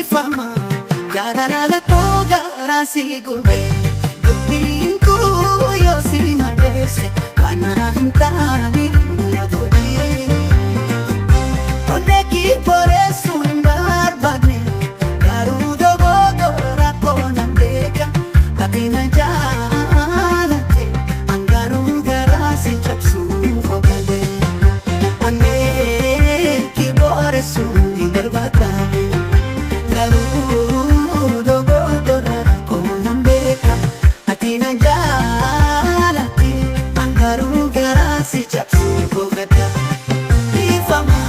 Fama Jarana toga rasi gube Dubinku yo sima dese Kanantani Nagodi Oneki por eso embarbane Garudo bodo rapona deka Katina jalate Angaruda rasi chapsu fogade Oneki por eso embarbane Garudo bodora konam beka atina jalati angaru garasi chapsu kogata ifama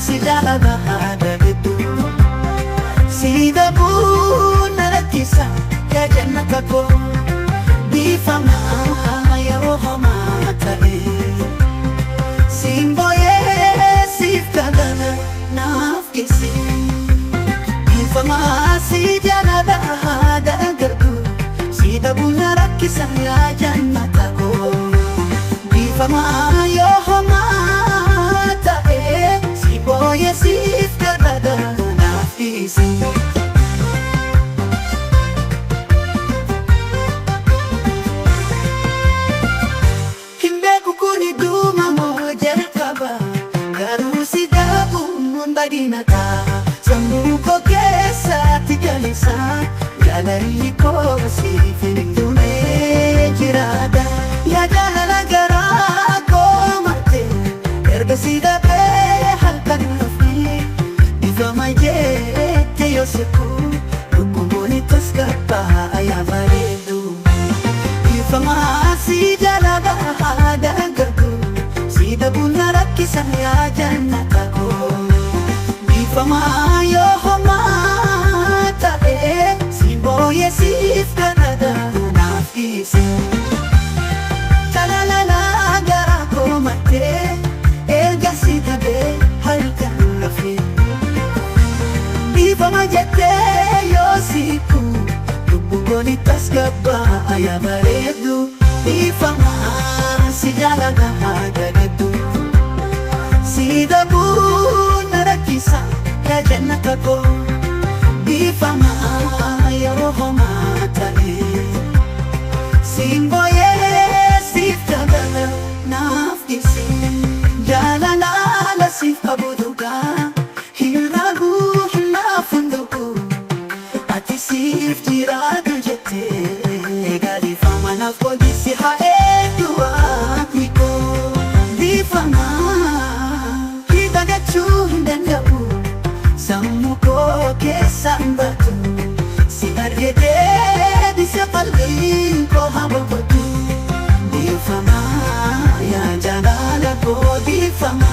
sidalaga ada betu sidabu narakisa ya jannatako ifama ya rohama tae simboye sifkadana nafkisi Famasi janada hada gardu Sida bunya rakisa ya jannatako Di fama yo hamata Si boye si fkarada nafisi Himbe kukuni duma moja kaba Garu sida bumun badinata Samuko kesa tijalisa Galari ko si feeling dume jirada Ya jalala gara ko mate Erga sida pe halkan nafi Izo maye te yo seku Rukumuni taskapa ayamaredu Ifa maasi jalaga hada gardu Sida bunarak kisah ya jannatako Fama yo hamata si boye si fkarada nafisi Talalala gara ko mate elga sida be halka nafi Di fama jete yo siku Lubugoni taskaba ayamaredu Di fama si jalaga hagagadu Sida bu narakisa ya jannatako Di fama ya rohama tae Simboye siftagana nafkisi Jalala la sifabuduga Hiragu hinafunduku Ati siftiradu jete Gali fama nafkodisi haedua miko Di fama kita gachundandabu Samuko kesan batu Si argede di sepalin ko habang batu Di fama ya jangan ko di fama